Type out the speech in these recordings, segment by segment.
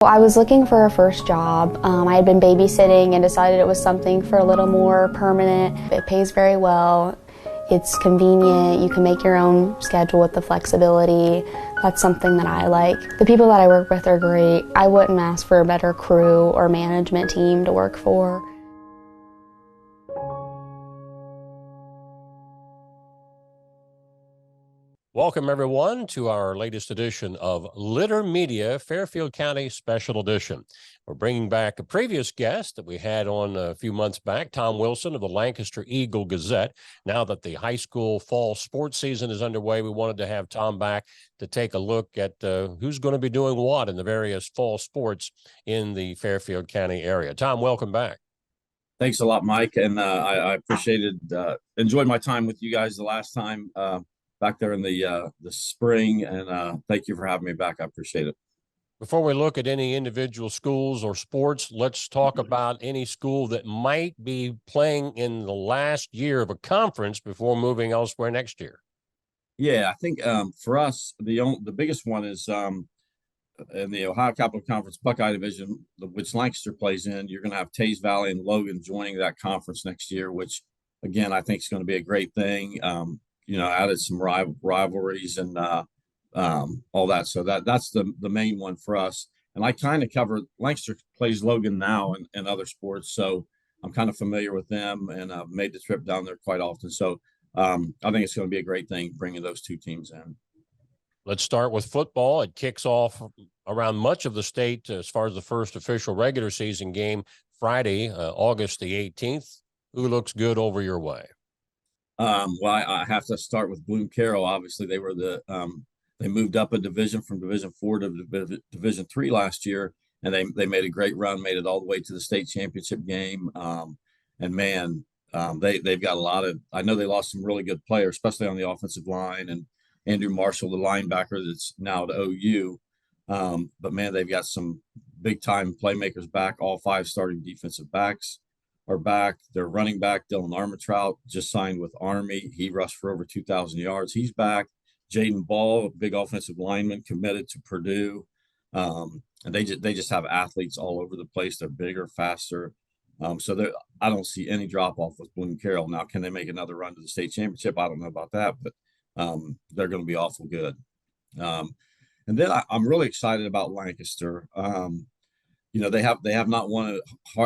I was looking for a first job. I had been babysitting and decided it was something for a little more permanent. It pays very well. It's convenient. You can make your own schedule with the flexibility. That's something that I like. The people that I work with are great. I wouldn't ask for a better crew or management team to work for. Welcome, everyone, to our latest edition of Litter Media Fairfield County Special Edition. We're bringing back a previous guest that we had on a few months back, Tom Wilson of the Lancaster Eagle-Gazette. Now that the high school fall sports season is underway, we wanted to have Tom back to take a look at who's going to be doing what in the various fall sports in the Fairfield County area. Tom, welcome back. Thanks a lot, Mike, and I appreciated, enjoyed my time with you guys the last time. Back there in the spring, and thank you for having me back. I appreciate it. Before we look at any individual schools or sports, let's talk about any school that might be playing in the last year of a conference before moving elsewhere next year. Yeah, I think for us, the biggest one is in the Ohio Capital Conference Buckeye Division, which Lancaster plays in. You're going to have Tays Valley and Logan joining that conference next year, which, again, I think is going to be a great thing. Added some rivalries and all that. So that's the main one for us. And I kind of cover Lancaster plays Logan now and other sports, so I'm kind of familiar with them, and I've made the trip down there quite often. So I think it's going to be a great thing bringing those two teams in. Let's start with football. It kicks off around much of the state as far as the first official regular season game Friday, August the 18th. Who looks good over your way? Well, I have to start with Bloom Carroll. Obviously, they were they moved up a division from Division 4 to Division 3 last year, and they made a great run, made it all the way to the state championship game. And man, they've got a lot of. I know they lost some really good players, especially on the offensive line, and Andrew Marshall, the linebacker that's now at OU. But man, they've got some big time playmakers back. All 5 starting defensive backs are back. Their running back, Dylan Armitrout, just signed with Army. He rushed for over 2,000 yards. He's back. Jaden Ball, a big offensive lineman, committed to Purdue. And they just have athletes all over the place. They're bigger, faster. So I don't see any drop off with Bloom Carroll. Now, can they make another run to the state championship? I don't know about that, but they're going to be awful good. And then I'm really excited about Lancaster. They have not won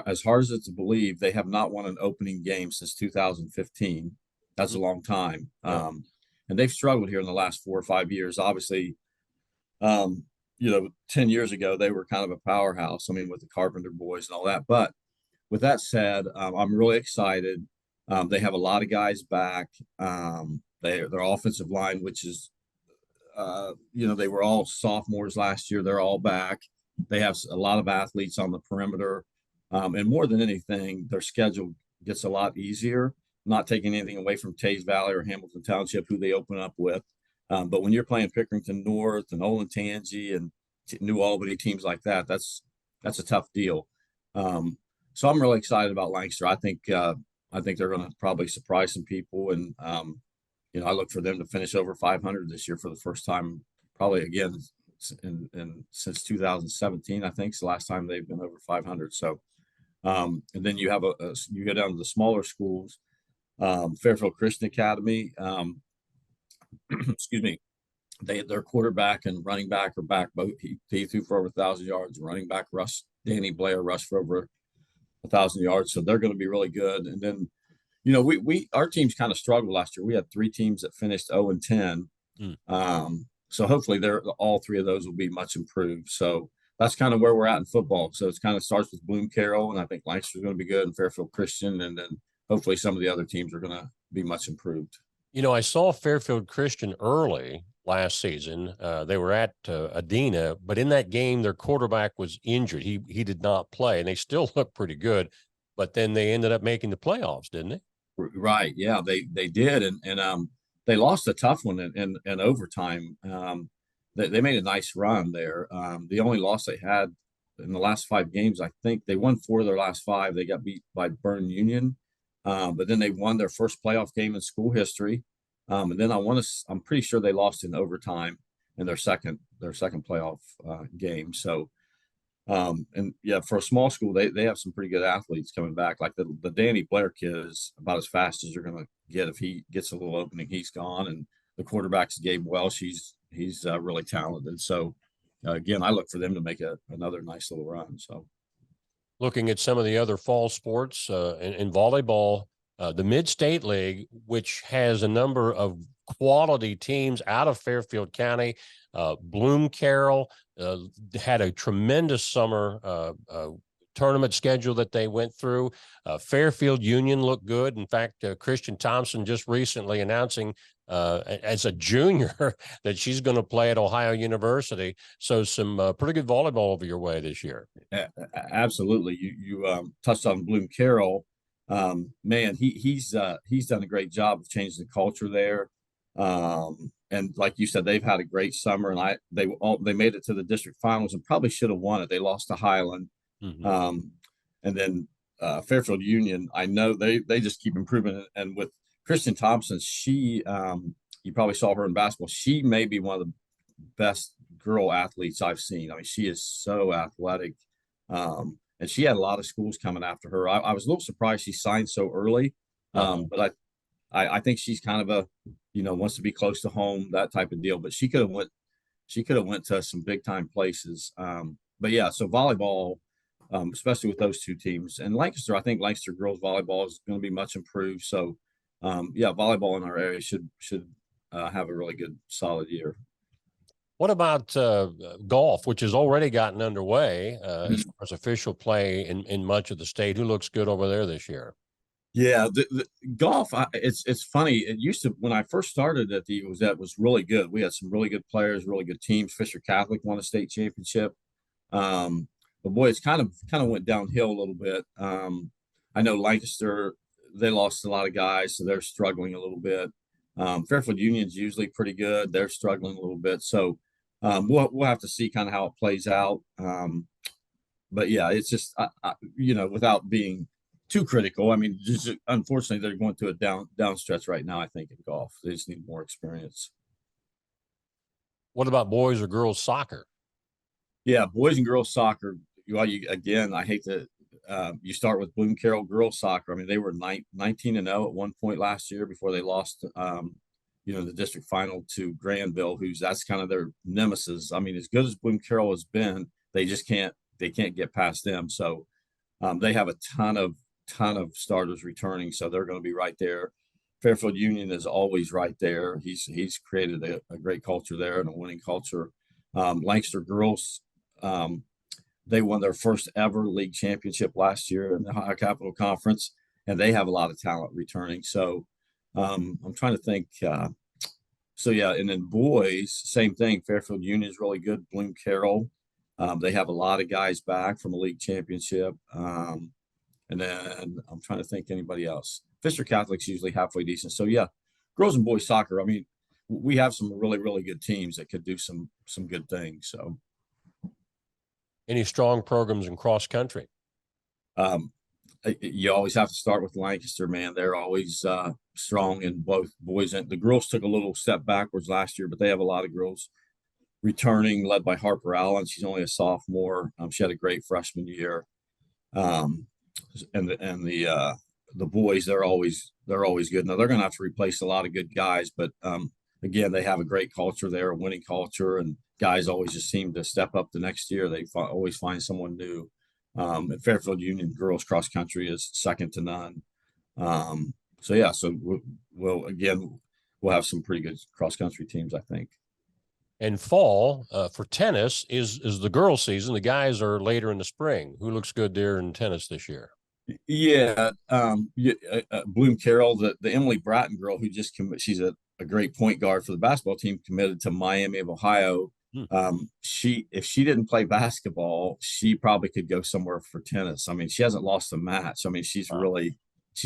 as hard as it's to believe. They have not won an opening game since 2015. That's a long time. And they've struggled here in the last 4 or 5 years. Obviously, 10 years ago, they were kind of a powerhouse. I mean, with the Carpenter boys and all that. But with that said, I'm really excited. They have a lot of guys back. Their offensive line, which is, they were all sophomores last year. They're all back. They have a lot of athletes on the perimeter. And more than anything, their schedule gets a lot easier, not taking anything away from Tays Valley or Hamilton Township, who they open up with. But when you're playing Pickerington North and Olentangy and New Albany, teams like that, that's a tough deal. So I'm really excited about Lancaster. I think they're going to probably surprise some people. And, I look for them to finish over 500 this year for the first time, probably again, since 2017, I think it's the last time they've been over 500. So, and then you have you go down to the smaller schools, Fairfield Christian Academy. Excuse me, their quarterback and running back are back. Both he threw for over 1,000 yards. Running back Danny Blair rushed for over 1,000 yards. So they're going to be really good. And then, our teams kind of struggled last year. We had 3 teams that finished 0-10. So hopefully all 3 of those will be much improved. So that's kind of where we're at in football. So it kind of starts with Bloom Carroll, and I think Lancaster's going to be good, and Fairfield Christian, and then hopefully some of the other teams are going to be much improved. I saw Fairfield Christian early last season. They were at Adena, but in that game, their quarterback was injured. He did not play, and they still looked pretty good. But then they ended up making the playoffs, didn't they? Right. Yeah, they did, and they lost a tough one in overtime. They made a nice run there. The only loss they had in the last 5 games, I think they won 4 of their last 5. They got beat by Bern Union, but then they won their first playoff game in school history. And then I'm pretty sure they lost in overtime in their second playoff game. So And yeah, for a small school, they have some pretty good athletes coming back. Like the Danny Blair kid is about as fast as you're going to get. If he gets a little opening, he's gone. And the quarterback's Gabe Welsh. He's really talented. So again, I look for them to make another nice little run. So Looking at some of the other fall sports in volleyball, the Mid-State League, which has a number of quality teams out of Fairfield County. Bloom Carroll had a tremendous summer tournament schedule that they went through. Fairfield Union looked good. In fact, Christian Thompson just recently announcing as a junior that she's going to play at Ohio University. So some pretty good volleyball over your way this year. Absolutely. You touched on Bloom Carroll. Man, he's done a great job of changing the culture there. And like you said, they've had a great summer, and they made it to the district finals and probably should have won it. They lost to Highland. Mm-hmm. And then Fairfield Union, I know they just keep improving. And with Kristen Thompson, she you probably saw her in basketball. She may be one of the best girl athletes I've seen. I mean, she is so athletic. And she had a lot of schools coming after her. I was a little surprised she signed so early. But I think she's kind of wants to be close to home, that type of deal. But she could have went to some big time places. But yeah, so volleyball, especially with those two teams, and Lancaster, I think Lancaster girls volleyball is going to be much improved. So yeah, volleyball in our area should have a really good solid year. What about golf, which has already gotten underway as far as official play in much of the state? Who looks good over there this year? Yeah, the golf. It's funny. It used to, when I first started at the Eagle-Gazette, was really good. We had some really good players, really good teams. Fisher Catholic won a state championship. But boy, it's kind of went downhill a little bit. I know Lancaster, they lost a lot of guys, so they're struggling a little bit. Fairfield Union's usually pretty good. They're struggling a little bit. So we'll have to see kind of how it plays out. But yeah, it's just without being too critical. I mean, just unfortunately, they're going through a down stretch right now. I think in golf, they just need more experience. What about boys or girls soccer? Yeah, boys and girls soccer. Again, I hate to. You start with Bloom Carroll girls soccer. I mean, they were 19-0 at one point last year before they lost. The district final to Granville, that's kind of their nemesis. I mean, as good as Bloom Carroll has been, they can't get past them. So they have a ton of starters returning, so they're going to be right there. Fairfield Union is always right there. He's created a great culture there and a winning culture. Lancaster girls, they won their first ever league championship last year in the Ohio Capital Conference, and they have a lot of talent returning. So I'm trying to think. So yeah, and then boys, same thing. Fairfield Union is really good. Bloom Carroll, they have a lot of guys back from a league championship. And then I'm trying to think anybody else. Fisher Catholic's usually halfway decent. So yeah, girls and boys soccer. I mean, we have some really, really good teams that could do some good things. So, any strong programs in cross country? You always have to start with Lancaster, man. They're always strong in both boys and the girls. Took a little step backwards last year, but they have a lot of girls returning, led by Harper Allen. She's only a sophomore. She had a great freshman year. And the boys, they're always good. Now they're going to have to replace a lot of good guys, but again, they have a great culture there, a winning culture, and guys always just seem to step up the next year. They always find someone new. At Fairfield Union, girls cross country is second to none. So yeah, so we'll have some pretty good cross country teams, I think. And fall for tennis is the girls' season. The guys are later in the spring. Who looks good there in tennis this year? Yeah, Bloom Carroll, the Emily Bratton girl who just she's a great point guard for the basketball team, committed to Miami of Ohio. If she didn't play basketball, she probably could go somewhere for tennis. I mean, she hasn't lost a match. I mean, she's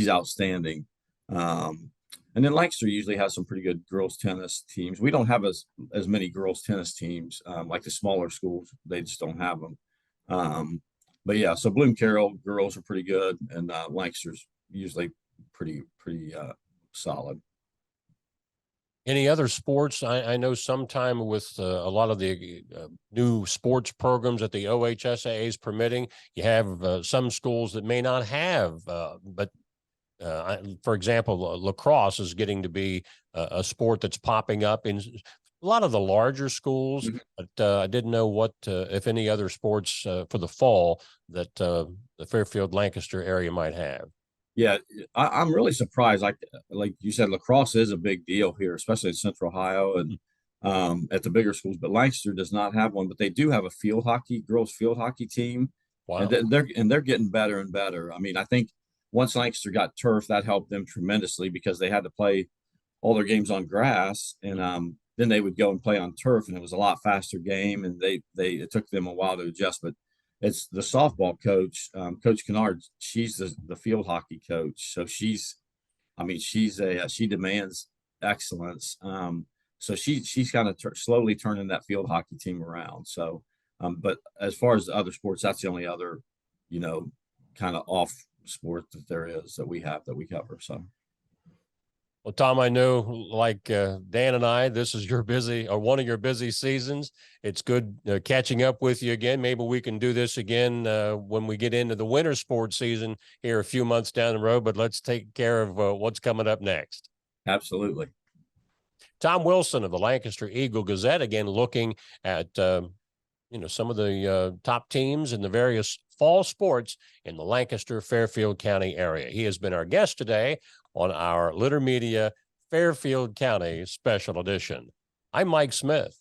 outstanding. And then Lancaster usually has some pretty good girls tennis teams. We don't have as many girls tennis teams like the smaller schools. They just don't have them. But yeah, so Bloom Carroll girls are pretty good, and Lancaster's usually pretty solid. Any other sports? I know sometime with a lot of the new sports programs that the OHSAA is permitting, you have some schools that may not have, but for example, lacrosse is getting to be a sport that's popping up in a lot of the larger schools. Mhm. But I didn't know what, if any other sports for the fall that the Fairfield Lancaster area might have. Yeah, I'm really surprised. Like you said, lacrosse is a big deal here, especially in Central Ohio and at the bigger schools. But Lancaster does not have one, but they do have a girls field hockey team, and Wow. they're getting better and better. I mean, I think once Lancaster got turf, that helped them tremendously because they had to play all their games on grass, and then they would go and play on turf, and it was a lot faster game, and it took them a while to adjust. But it's the softball coach, Coach Kennard. She's the field hockey coach, so she demands excellence. So she's kind of slowly turning that field hockey team around. So, but as far as the other sports, that's the only other, kind of off sport that there is that we cover. So. Well, Tom, I know like Dan and I, this is one of your busy seasons. It's good catching up with you again. Maybe we can do this again when we get into the winter sports season here a few months down the road, but let's take care of what's coming up next. Absolutely. Tom Wilson of the Lancaster Eagle-Gazette, again, looking at, some of the top teams in the various fall sports in the Lancaster, Fairfield County area. He has been our guest today on our Litter Media Fairfield County Special Edition. I'm Mike Smith.